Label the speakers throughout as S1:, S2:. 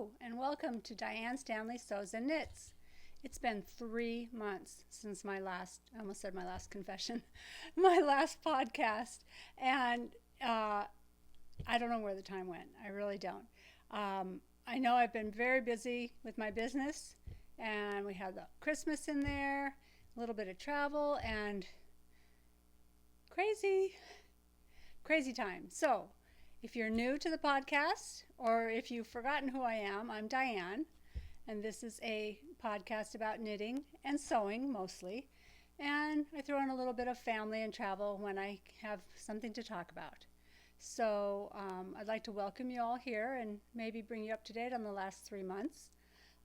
S1: Hello, and welcome to Diane Stanley Sews and Knits. It's been 3 months since my last, I almost said my last confession, my last podcast, and I don't know where the time went. I really don't. I know I've been very busy with my business, and we had the Christmas in there, a little bit of travel, and crazy time. So, if you're new to the podcast, or if you've forgotten who I am, I'm Diane, and this is a podcast about knitting and sewing mostly, and I throw in a little bit of family and travel when I have something to talk about. So I'd like to welcome you all here and maybe bring you up to date on the last 3 months.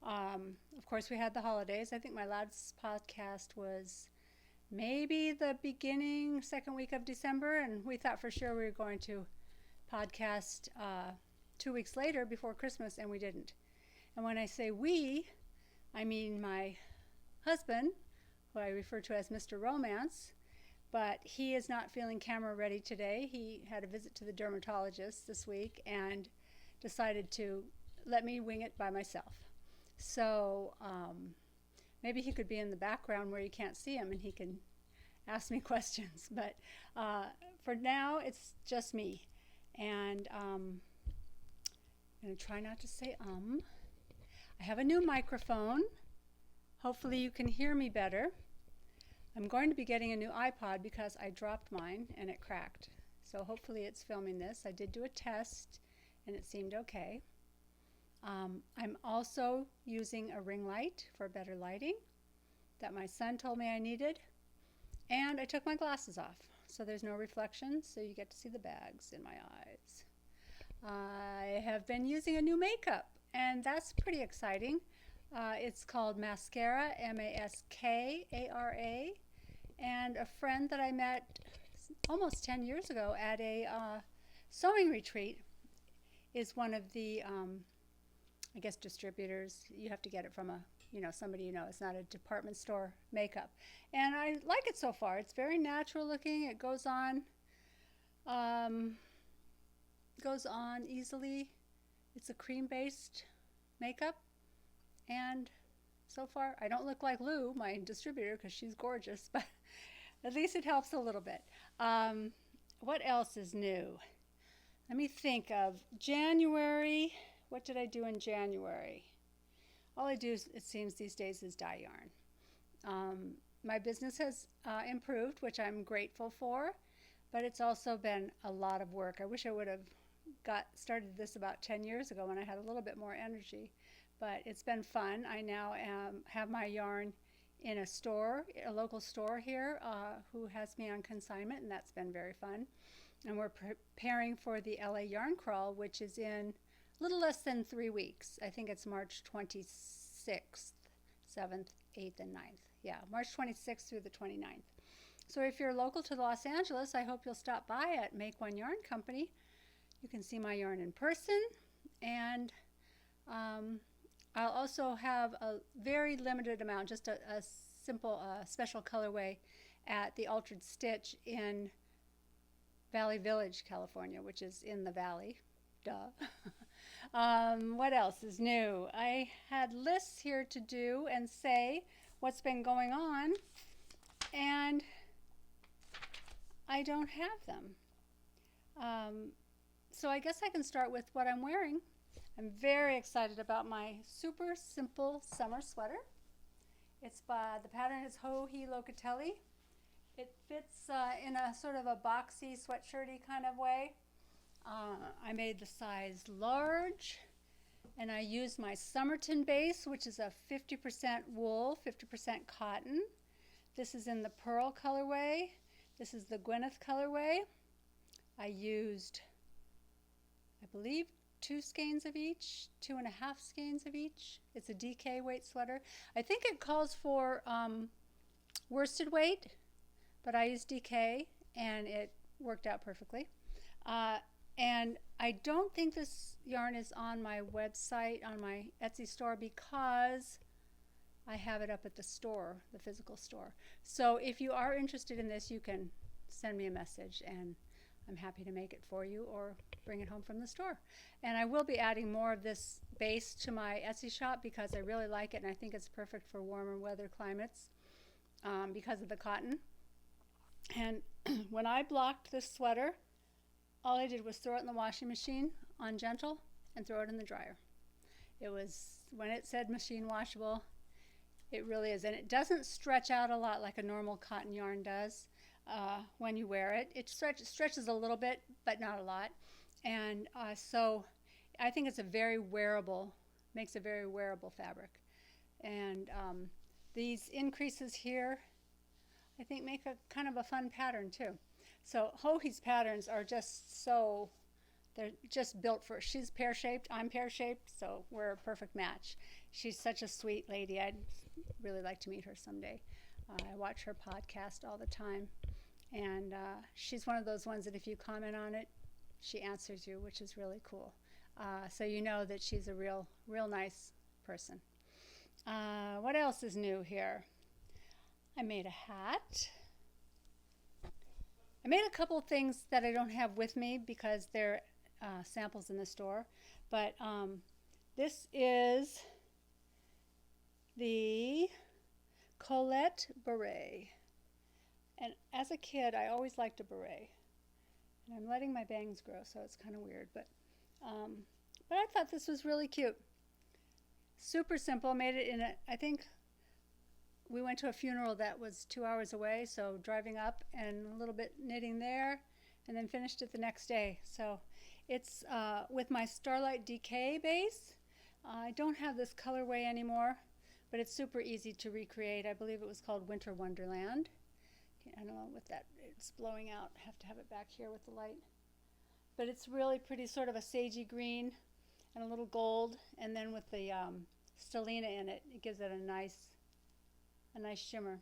S1: Of course, we had the holidays. I think my last podcast was maybe the second week of December, and we thought for sure we were going to podcast 2 weeks later before Christmas, and we didn't. And when I say we, I mean my husband, who I refer to as Mr. Romance, but he is not feeling camera ready today. He had a visit to the dermatologist this week and decided to let me wing it by myself. So maybe he could be in the background where you can't see him and he can ask me questions. But for now, it's just me. And I'm going to try not to say I have a new microphone. Hopefully you can hear me better. I'm going to be getting a new iPod because I dropped mine and it cracked. So hopefully it's filming this. I did do a test and it seemed okay. I'm also using a ring light for better lighting that my son told me I needed. And I took my glasses off, so there's no reflection, so you get to see the bags in my eyes. I have been using a new makeup, and that's pretty exciting. It's called Mascara, M-A-S-K-A-R-A, and a friend that I met almost 10 years ago at a sewing retreat is one of the, I guess, distributors. You have to get it from somebody you know. It's not a department store makeup. And I like it so far. It's very natural looking. It goes on easily. It's a cream-based makeup. And so far, I don't look like Lou, my distributor, because she's gorgeous, but at least it helps a little bit. What else is new? Let me think of January. What did I do in January? All I do, it seems these days, is dye yarn. My business has improved, which I'm grateful for, but it's also been a lot of work. I wish I would have started this about 10 years ago when I had a little bit more energy, but it's been fun. I now have my yarn in a store, a local store here, who has me on consignment, and that's been very fun. And we're preparing for the LA Yarn Crawl, which is in a little less than 3 weeks. I think it's March 26th, 7th, 8th, and 9th. Yeah, March 26th through the 29th. So if you're local to Los Angeles, I hope you'll stop by at Make One Yarn Company. You can see my yarn in person, and I'll also have a very limited amount, just a simple special colorway at the Altered Stitch in Valley Village, California, which is in the valley. Duh. What else is new? I had lists here to do and say what's been going on, and I don't have them. So I guess I can start with what I'm wearing. I'm very excited about my super simple summer sweater. The pattern is Ho He Locatelli. It fits in a sort of a boxy, sweatshirty kind of way. I made the size large, and I used my Somerton base, which is a 50% wool, 50% cotton. This is in the pearl colorway. This is the Gwyneth colorway. I used, I believe, 2 skeins of each, 2.5 skeins of each. It's a DK weight sweater. I think it calls for worsted weight, but I used DK, and it worked out perfectly. And I don't think this yarn is on my website, on my Etsy store, because I have it up at the store, the physical store. So if you are interested in this, you can send me a message, and I'm happy to make it for you or bring it home from the store. And I will be adding more of this base to my Etsy shop because I really like it, and I think it's perfect for warmer weather climates because of the cotton. And when I blocked this sweater, all I did was throw it in the washing machine on gentle and throw it in the dryer. It was, when it said machine washable, it really is. And it doesn't stretch out a lot like a normal cotton yarn does when you wear it. It stretches a little bit, but not a lot. And so I think it's a very wearable, makes a very wearable fabric. And these increases here, I think, make a kind of a fun pattern too. So Hohi's patterns are just so, they're just built for, she's pear-shaped, I'm pear-shaped, so we're a perfect match. She's such a sweet lady. I'd really like to meet her someday. I watch her podcast all the time. And she's one of those ones that if you comment on it, she answers you, which is really cool. So you know that she's a real nice person. What else is new here? I made a hat. I made a couple of things that I don't have with me because they're samples in the store. But this is the Colette Beret. And as a kid, I always liked a beret. And I'm letting my bangs grow, so it's kind of weird. But I thought this was really cute. Super simple. Made it in a, I think we went to a funeral that was 2 hours away, so driving up and a little bit knitting there, and then finished it the next day. So it's with my Starlight Decay base. I don't have this colorway anymore, but it's super easy to recreate. I believe it was called Winter Wonderland. I don't know what that, it's blowing out. I have to have it back here with the light. But it's really pretty, sort of a sagey green and a little gold, and then with the stellina in it, it gives it a nice shimmer.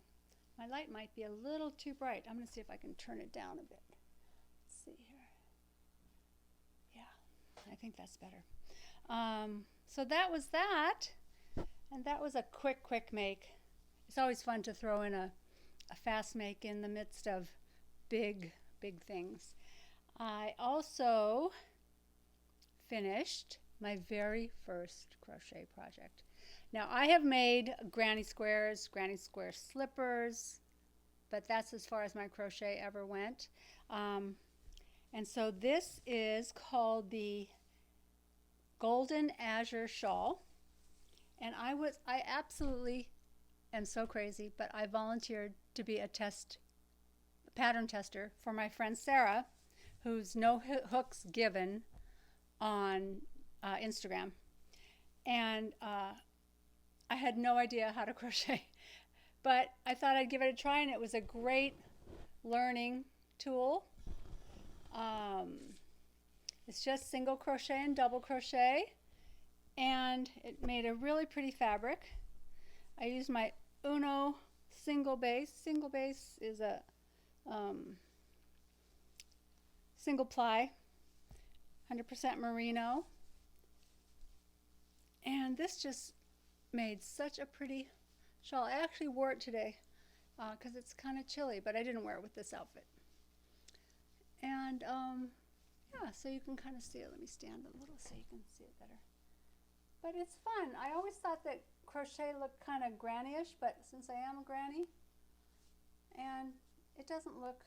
S1: My light might be a little too bright. I'm going to see if I can turn it down a bit. Let's see here. Yeah, I think that's better. So that was that, and that was a quick make. It's always fun to throw in a fast make in the midst of big things. I also finished my very first crochet project. Now I have made granny square slippers, but that's as far as my crochet ever went. And so this is called the Golden Azure Shawl. And I absolutely am so crazy, but I volunteered to be a pattern tester for my friend Sarah, who's No Hooks Given on Instagram. And I had no idea how to crochet, but I thought I'd give it a try, and it was a great learning tool. It's just single crochet and double crochet, and it made a really pretty fabric. I used my Uno single base. Single base is a single ply, 100% merino. And this just made such a pretty shawl. I actually wore it today because it's kind of chilly, but I didn't wear it with this outfit. And yeah, so you can kind of see it. Let me stand a little so you can see it better. But it's fun. I always thought that crochet looked kind of granny-ish, but since I am a granny, and it doesn't look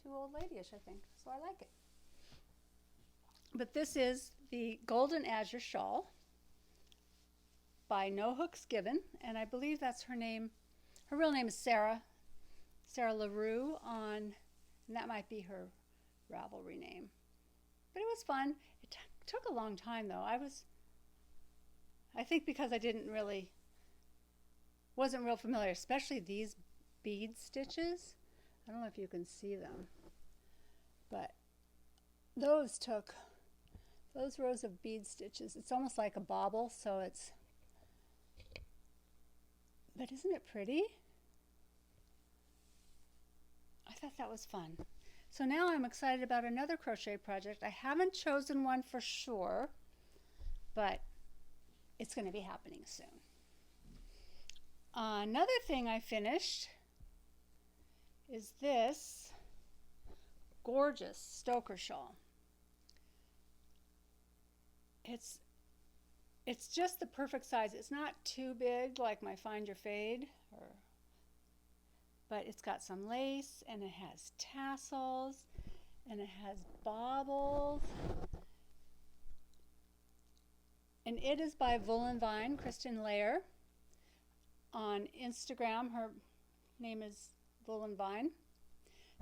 S1: too old lady-ish, I think, so I like it. But this is the Golden Azure Shawl by No Hooks Given, and I believe that's her name. Her real name is Sarah LaRue and that might be her Ravelry name. But it was fun. It took a long time though. I think because I wasn't real familiar, especially these bead stitches. I don't know if you can see them, but those rows of bead stitches, it's almost like a bauble, so but isn't it pretty? I thought that was fun. So now I'm excited about another crochet project. I haven't chosen one for sure, but it's going to be happening soon. Another thing I finished is this gorgeous Stoker Shawl. It's it's just the perfect size. It's not too big like my Find Your Fade, but it's got some lace and it has tassels and it has baubles. And it is by Woolen Vine, Kristen Lair. On Instagram, her name is Woolen Vine.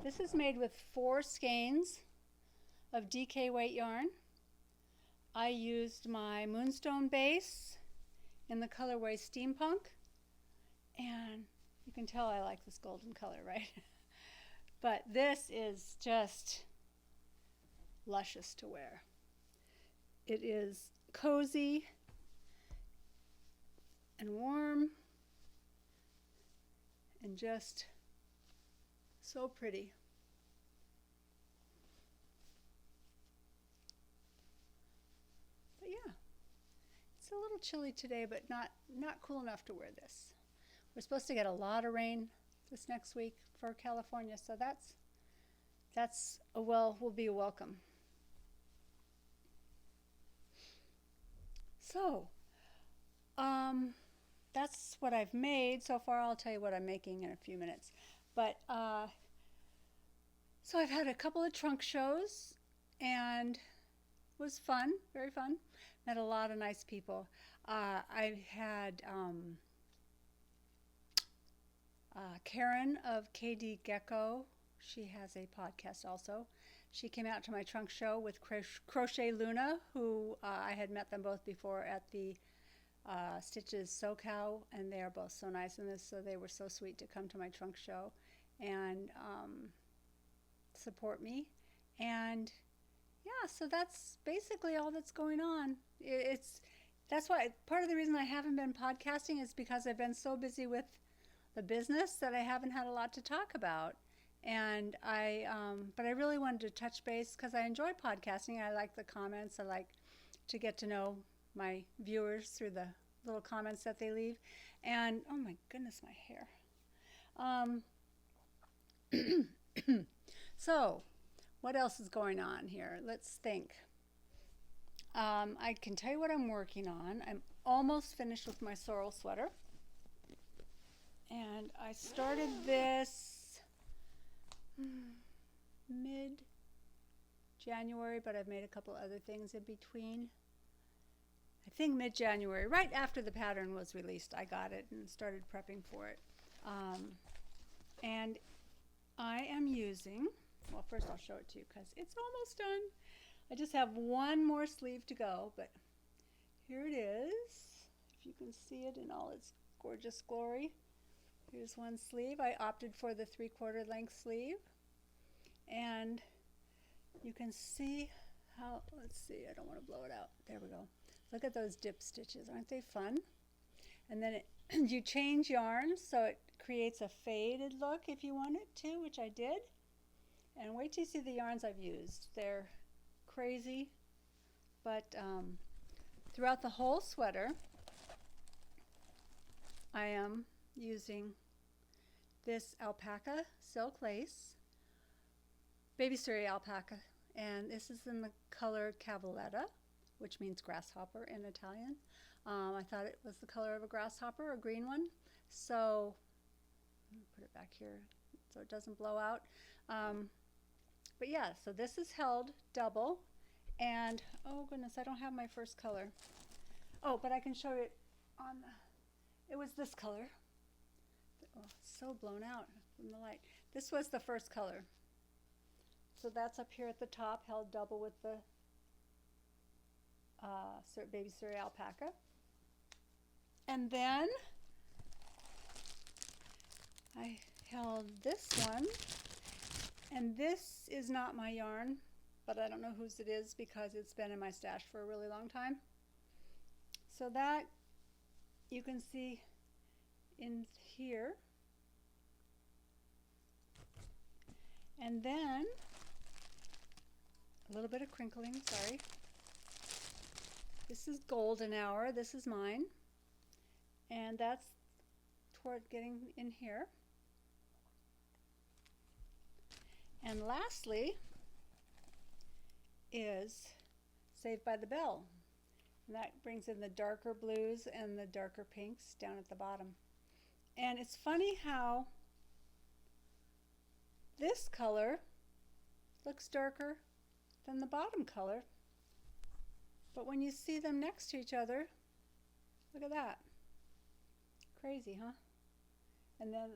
S1: This is made with 4 skeins of DK weight yarn. I used my Moonstone base in the colorway Steampunk, and you can tell I like this golden color, right? But this is just luscious to wear. It is cozy and warm and just so pretty. But yeah, it's a little chilly today, but not cool enough to wear this. We're supposed to get a lot of rain this next week for California, so will be a welcome. So, that's what I've made so far. I'll tell you what I'm making in a few minutes. But, so I've had a couple of trunk shows, and it was fun, very fun. Met a lot of nice people. I had Karen of KD Gecko. She has a podcast also. She came out to my trunk show with Crochet Luna, who I had met them both before at the Stitches SoCal, and they are both so nice in this, so they were so sweet to come to my trunk show and support me. And yeah, so that's basically all that's going on. That's why part of the reason I haven't been podcasting is because I've been so busy with the business that I haven't had a lot to talk about. And but I really wanted to touch base because I enjoy podcasting. I like the comments. I like to get to know my viewers through the little comments that they leave. And oh my goodness, my hair. So, what else is going on here? Let's think. I can tell you what I'm working on. I'm almost finished with my Sorrel Sweater. And I started this mid-January, but I've made a couple other things in between. I think mid-January, right after the pattern was released, I got it and started prepping for it. And I am using, well, first I'll show it to you because it's almost done. I just have one more sleeve to go, but here it is. If you can see it in all its gorgeous glory. Here's one sleeve. I opted for the 3/4 length sleeve. And you can see how, let's see, I don't want to blow it out. There we go. Look at those dip stitches. Aren't they fun? And then you change yarns so it creates a faded look if you want it to, which I did. And wait till you see the yarns I've used. They're crazy. But throughout the whole sweater, I am using this alpaca silk lace, baby Surrey alpaca, and this is in the color Cavalletta, which means grasshopper in Italian. I thought it was the color of a grasshopper, a green one, so I'm gonna put it back here so it doesn't blow out. But yeah, so this is held double, and oh goodness, I don't have my first color. Oh, but I can show it on it was this color. Oh, so blown out from the light. This was the first color. So that's up here at the top, held double with the baby Surrey alpaca. And then I held this one, and this is not my yarn, but I don't know whose it is because it's been in my stash for a really long time. So that you can see in here. And then a little bit of crinkling, sorry. This is Golden Hour, this is mine. And that's toward getting in here. And lastly is Saved by the Bell. And that brings in the darker blues and the darker pinks down at the bottom. And it's funny how this color looks darker than the bottom color. But when you see them next to each other, look at that. Crazy, huh? And then,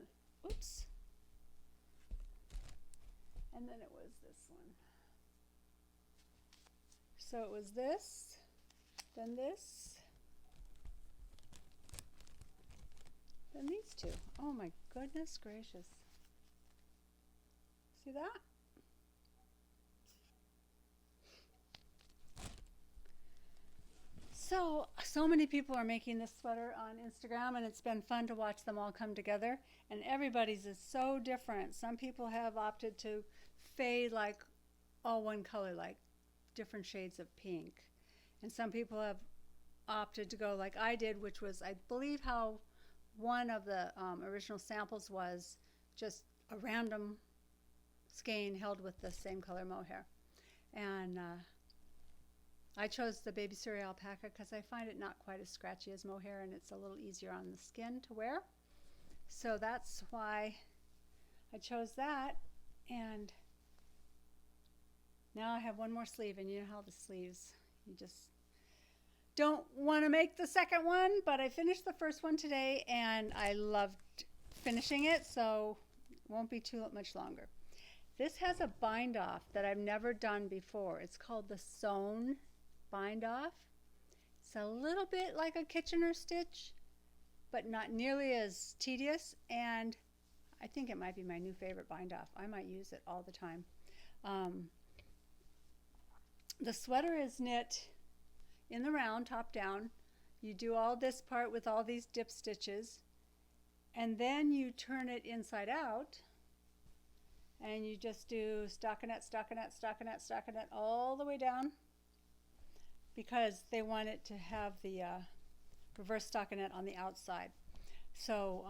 S1: oops. And then it was this one. So it was this, then this, then these two. Oh my goodness gracious. See that? So many people are making this sweater on Instagram, and it's been fun to watch them all come together. And everybody's is so different. Some people have opted to fade like all one color, like different shades of pink. And some people have opted to go like I did, which was, I believe, how one of the original samples was just a random skein held with the same color mohair. And I chose the Baby Surrey alpaca because I find it not quite as scratchy as mohair, and it's a little easier on the skin to wear. So that's why I chose that. And now I have one more sleeve, and you know how the sleeves, you just don't want to make the second one, but I finished the first one today and I loved finishing it, so it won't be too much longer. This has a bind off that I've never done before. It's called the Sewn Bind Off. It's a little bit like a Kitchener stitch, but not nearly as tedious, and I think it might be my new favorite bind off. I might use it all the time. The sweater is knit in the round, top down. You do all this part with all these dip stitches, and then you turn it inside out, and you just do stockinette, stockinette, stockinette, stockinette all the way down, because they want it to have the reverse stockinette on the outside. So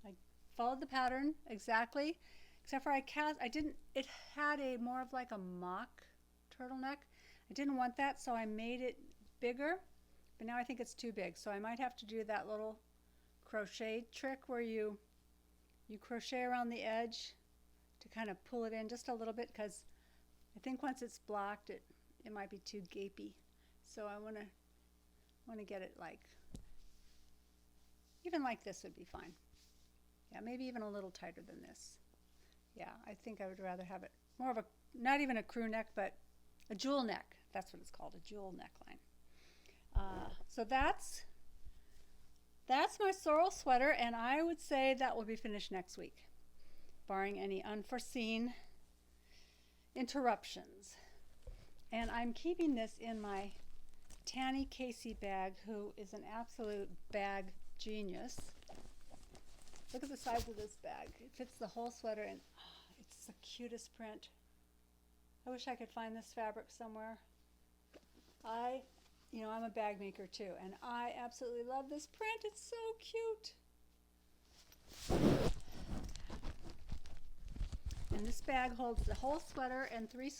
S1: I followed the pattern exactly, except for it had a more of like a mock turtleneck. I didn't want that, so I made it bigger, but now I think it's too big. So I might have to do that little crochet trick where you crochet around the edge to kind of pull it in just a little bit, because I think once it's blocked, it might be too gapey. So I want to get it like, even like this would be fine. Yeah, maybe even a little tighter than this. Yeah, I think I would rather have it more of a, not even a crew neck, but a jewel neck. That's what it's called, a jewel neckline. So that's my sorrel sweater, and I would say that will be finished next week, barring any unforeseen interruptions. And I'm keeping this in my Tannie Casey bag, who is an absolute bag genius. Look at the size of this bag. It fits the whole sweater, and it's the cutest print. I wish I could find this fabric somewhere. I'm a bag maker too, and I absolutely love this print. It's so cute. And this bag holds the whole sweater and 3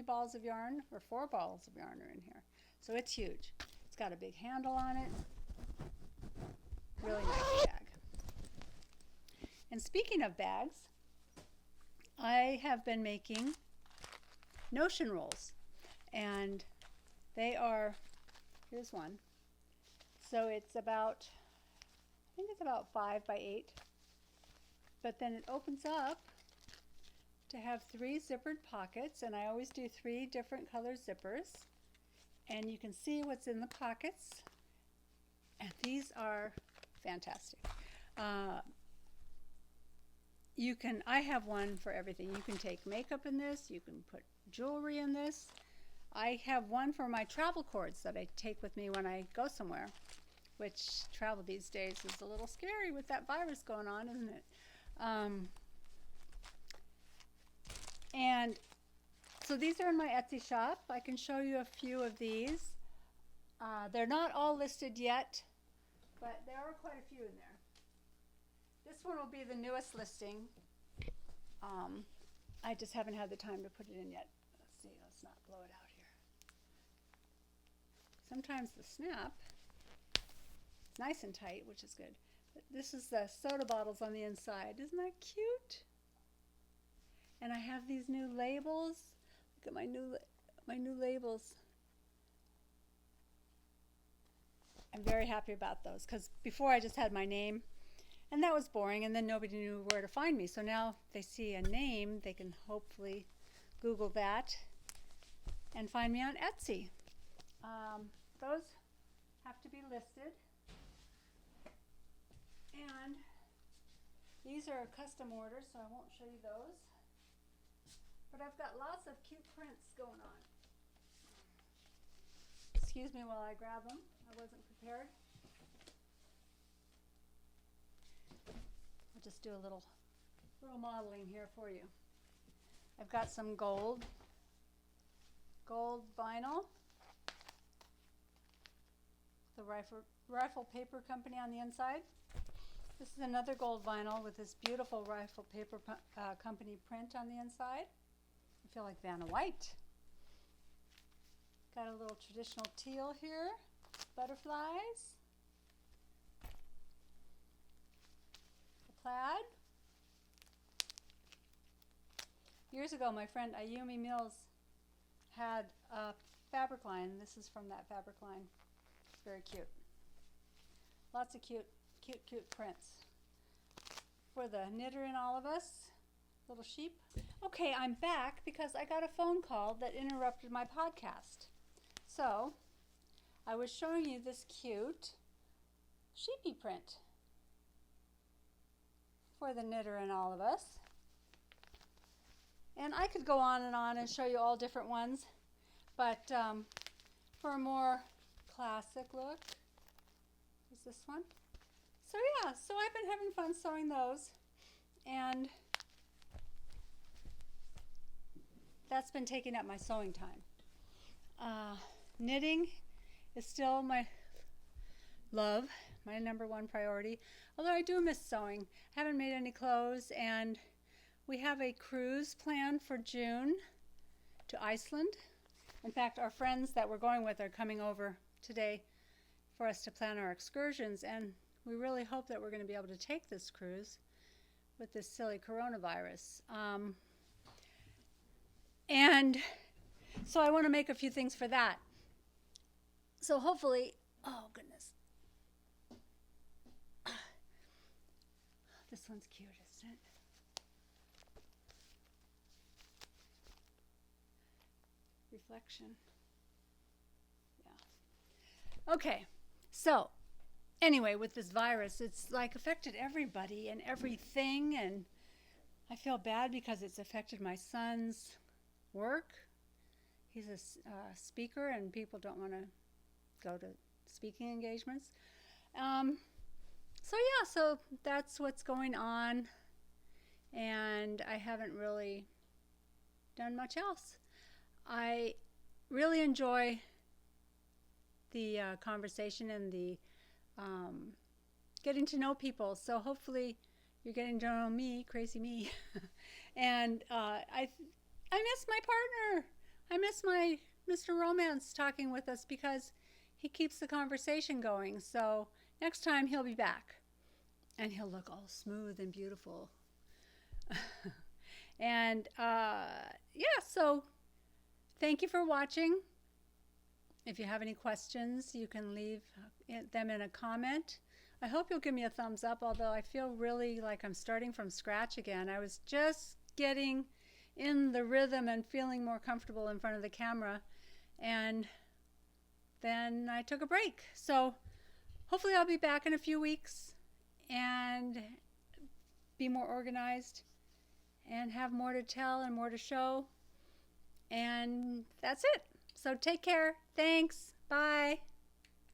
S1: balls of yarn, or 4 balls of yarn are in here. So it's huge. It's got a big handle on it. Really nice bag. And speaking of bags, I have been making notion rolls, and they are, here's one. So it's about, I think it's about 5 by 8, but then it opens up to have 3 zippered pockets, and I always do 3 different color zippers, and you can see what's in the pockets, and these are fantastic. I have one for everything. You can take makeup in this, you can put jewelry in this. I have one for my travel cords that I take with me when I go somewhere, which travel these days is a little scary with that virus going on, isn't it? And so these are in my Etsy shop. I can show you a few of these. They're not all listed yet, but there are quite a few in there. This one will be the newest listing. I just haven't had the time to put it in yet. Let's see, let's not blow it out sometimes the snap is nice and tight, which is good. But this is the soda bottles on the inside. Isn't that cute? And I have these new labels. Look at my new labels. I'm very happy about those because before I just had my name and that was boring, and then nobody knew where to find me. So now if they see a name, they can hopefully Google that and find me on Etsy. Those have to be listed. And these are custom orders, so I won't show you those. But I've got lots of cute prints going on. Excuse me while I grab them. I wasn't prepared. I'll just do a little modeling here for you. I've got some gold vinyl. The Rifle Paper Company on the inside. This is another gold vinyl with this beautiful Rifle Paper Company print on the inside. I feel like Vanna White. Got a little traditional teal here, butterflies, a plaid. Years ago, my friend Ayumi Mills had a fabric line. This is from that fabric line. It's very cute. Lots of cute prints. For the knitter in all of us, little sheep. Okay, I'm back because I got a phone call that interrupted my podcast. So, I was showing you this cute sheepy print for the knitter in all of us. And I could go on and show you all different ones, but for a more classic look is this one. So yeah, so I've been having fun sewing those, and that's been taking up my sewing time. Knitting is still my love, my number one priority, although I do miss sewing. I haven't made any clothes, and we have a cruise planned for June to Iceland. In fact, our friends that we're going with are coming over today for us to plan our excursions, and we really hope that we're going to be able to take this cruise with this silly coronavirus. And so I want to make a few things for that. So hopefully, oh goodness. This one's cute, isn't it? Reflection. Yeah. Okay, so anyway, with this virus, it's like affected everybody and everything, and I feel bad because it's affected my son's work. He's a speaker, and people don't want to go to speaking engagements. So yeah, so that's what's going on, and I haven't really done much else. I really enjoy the conversation and the getting to know people. So hopefully you're getting to know me, crazy me. And I miss my partner. I miss my Mr. Romance talking with us because he keeps the conversation going. So next time he'll be back, and he'll look all smooth and beautiful. And yeah, so thank you for watching. If you have any questions, you can leave them in a comment. I hope you'll give me a thumbs up, although I feel really like I'm starting from scratch again. I was just getting in the rhythm and feeling more comfortable in front of the camera, and then I took a break. So hopefully I'll be back in a few weeks and be more organized and have more to tell and more to show. And that's it. So take care. Thanks. Bye.